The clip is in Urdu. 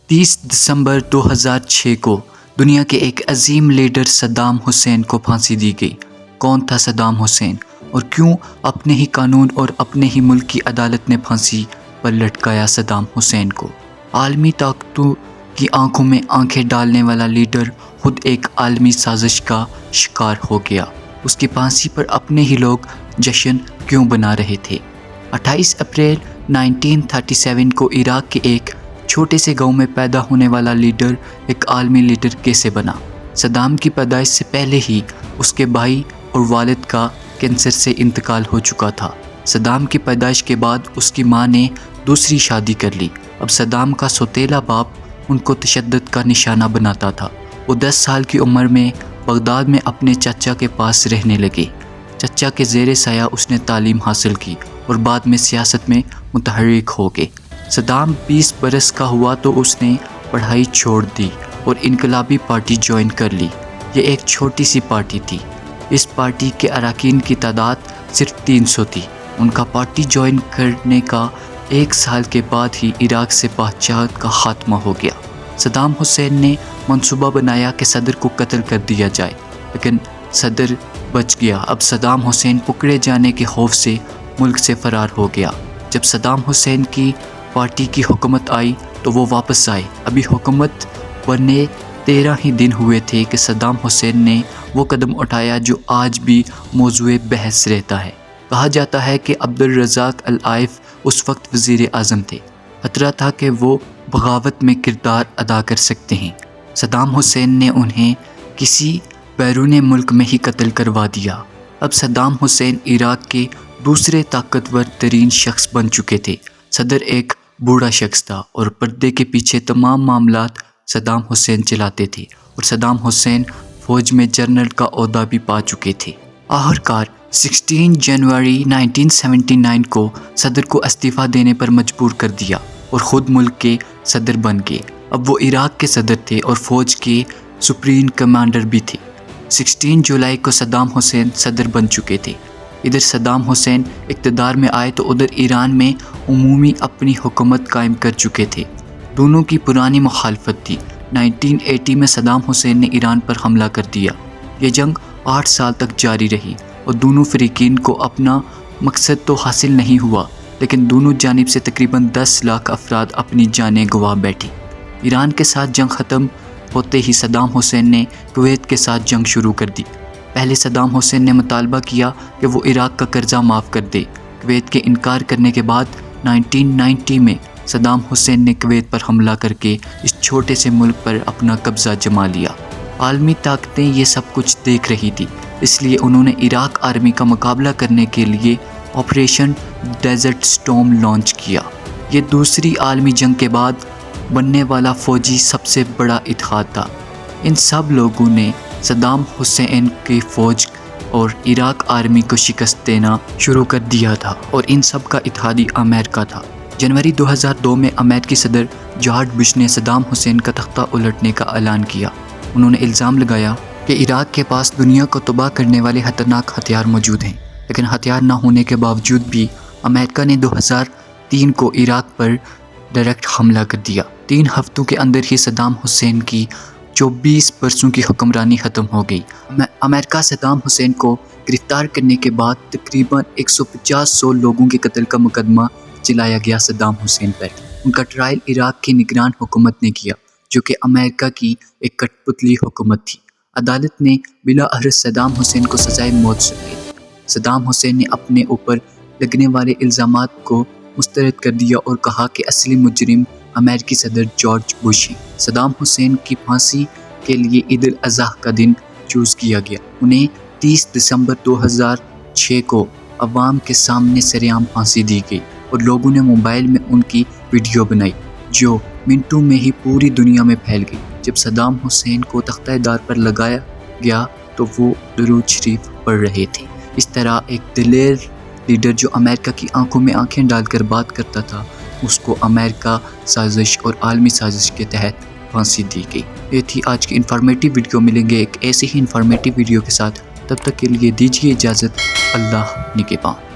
30 دسمبر 2006 کو دنیا کے ایک عظیم لیڈر صدام حسین کو پھانسی دی گئی۔ کون تھا صدام حسین اور کیوں اپنے ہی قانون اور اپنے ہی ملک کی عدالت نے پھانسی پر لٹکایا صدام حسین کو؟ عالمی طاقتوں کی آنکھوں میں آنکھیں ڈالنے والا لیڈر خود ایک عالمی سازش کا شکار ہو گیا۔ اس کی پھانسی پر اپنے ہی لوگ جشن کیوں بنا رہے تھے؟ 28 اپریل 1937 کو عراق کے ایک چھوٹے سے گاؤں میں پیدا ہونے والا لیڈر ایک عالمی لیڈر کیسے بنا؟ صدام کی پیدائش سے پہلے ہی اس کے بھائی اور والد کا کینسر سے انتقال ہو چکا تھا۔ صدام کی پیدائش کے بعد اس کی ماں نے دوسری شادی کر لی۔ اب صدام کا سوتیلا باپ ان کو تشدد کا نشانہ بناتا تھا۔ وہ 10 سال کی عمر میں بغداد میں اپنے چچا کے پاس رہنے لگے۔ چچا کے زیر سایہ اس نے تعلیم حاصل کی اور بعد میں سیاست میں متحرک ہو گئے۔ صدام 20 برس کا ہوا تو اس نے پڑھائی چھوڑ دی اور انقلابی پارٹی جوائن کر لی۔ یہ ایک چھوٹی سی پارٹی تھی۔ اس پارٹی کے اراکین کی تعداد صرف 300 تھی۔ ان کا پارٹی جوائن کرنے کا 1 سال کے بعد ہی عراق سے بادشاہت کا خاتمہ ہو گیا۔ صدام حسین نے منصوبہ بنایا کہ صدر کو قتل کر دیا جائے، لیکن صدر بچ گیا۔ اب صدام حسین پکڑے جانے کے خوف سے ملک سے فرار ہو گیا۔ جب صدام حسین کی پارٹی کی حکومت آئی تو وہ واپس آئے۔ ابھی حکومت بنے 13 ہی دن ہوئے تھے کہ صدام حسین نے وہ قدم اٹھایا جو آج بھی موضوع بحث رہتا ہے۔ کہا جاتا ہے کہ عبدالرزاق العائف اس وقت وزیر اعظم تھے۔ خطرہ تھا کہ وہ بغاوت میں کردار ادا کر سکتے ہیں۔ صدام حسین نے انہیں کسی بیرون ملک میں ہی قتل کروا دیا۔ اب صدام حسین عراق کے دوسرے طاقتور ترین شخص بن چکے تھے۔ صدر ایک بوڑھا شخص تھا اور پردے کے پیچھے تمام معاملات صدام حسین چلاتے تھے، اور صدام حسین فوج میں جنرل کا عہدہ بھی پا چکے تھے۔ آخرکار 16 جنوری 1979 کو صدر کو استعفیٰ دینے پر مجبور کر دیا اور خود ملک کے صدر بن گئے۔ اب وہ عراق کے صدر تھے اور فوج کے سپریم کمانڈر بھی تھے۔ 16 جولائی کو صدام حسین صدر بن چکے تھے۔ ادھر صدام حسین اقتدار میں آئے تو ادھر ایران میں عمومی اپنی حکومت قائم کر چکے تھے۔ دونوں کی پرانی مخالفت تھی۔ 1980 میں صدام حسین نے ایران پر حملہ کر دیا۔ یہ جنگ 8 سال تک جاری رہی اور دونوں فریقین کو اپنا مقصد تو حاصل نہیں ہوا، لیکن دونوں جانب سے تقریباً 10 لاکھ افراد اپنی جانیں گنوا بیٹھے۔ ایران کے ساتھ جنگ ختم ہوتے ہی صدام حسین نے کویت کے ساتھ جنگ شروع کر دی۔ پہلے صدام حسین نے مطالبہ کیا کہ وہ عراق کا قرضہ معاف کر دے۔ کویت کے انکار کرنے کے بعد 1990 میں صدام حسین نے کویت پر حملہ کر کے اس چھوٹے سے ملک پر اپنا قبضہ جما لیا۔ عالمی طاقتیں یہ سب کچھ دیکھ رہی تھی، اس لیے انہوں نے عراق آرمی کا مقابلہ کرنے کے لیے آپریشن ڈیزرٹ سٹارم لانچ کیا۔ یہ دوسری عالمی جنگ کے بعد بننے والا فوجی سب سے بڑا اتحاد تھا۔ ان سب لوگوں نے صدام حسین کی فوج اور عراق آرمی کو شکست دینا شروع کر دیا تھا، اور ان سب کا اتحادی امریکہ تھا۔ جنوری 2002 میں امریکی صدر جارج بش نے صدام حسین کا تختہ الٹنے کا اعلان کیا۔ انہوں نے الزام لگایا کہ عراق کے پاس دنیا کو تباہ کرنے والے خطرناک ہتھیار موجود ہیں، لیکن ہتھیار نہ ہونے کے باوجود بھی امریکہ نے 2003 کو عراق پر ڈائریکٹ حملہ کر دیا۔ 3 ہفتوں کے اندر ہی صدام حسین کی 24 برسوں کی حکمرانی ختم ہو گئی۔ امریکہ صدام حسین کو گرفتار کرنے کے بعد تقریباً 150 لوگوں کے قتل کا مقدمہ چلایا گیا صدام حسین پر۔ ان کا ٹرائل عراق کی نگران حکومت نے کیا، جو کہ امریکہ کی ایک کٹ پتلی حکومت تھی۔ عدالت نے بلاخر صدام حسین کو سزائے موت سنائی۔ صدام حسین نے اپنے اوپر لگنے والے الزامات کو مسترد کر دیا اور کہا کہ اصلی مجرم امریکی صدر جارج بش ہیں۔ صدام حسین کی پھانسی کے لیے عید الاضحیٰ کا دن چوز کیا گیا۔ انہیں 30 دسمبر 2006 کو عوام کے سامنے سرعام پھانسی دی گئی اور لوگوں نے موبائل میں ان کی ویڈیو بنائی، جو منٹوں میں ہی پوری دنیا میں پھیل گئی۔ جب صدام حسین کو تختہ دار پر لگایا گیا تو وہ درود شریف پڑھ رہے تھے۔ اس طرح ایک دلیر لیڈر جو امریکہ کی آنکھوں میں آنکھیں ڈال کر بات کرتا تھا، اس کو امریکہ سازش اور عالمی سازش کے تحت پھانسی دی گئی۔ یہ تھی آج کی انفارمیٹیو ویڈیو۔ ملیں گے ایک ایسی ہی انفارمیٹیو ویڈیو کے ساتھ، تب تک کے لیے دیجیے اجازت۔ اللہ نگہبان۔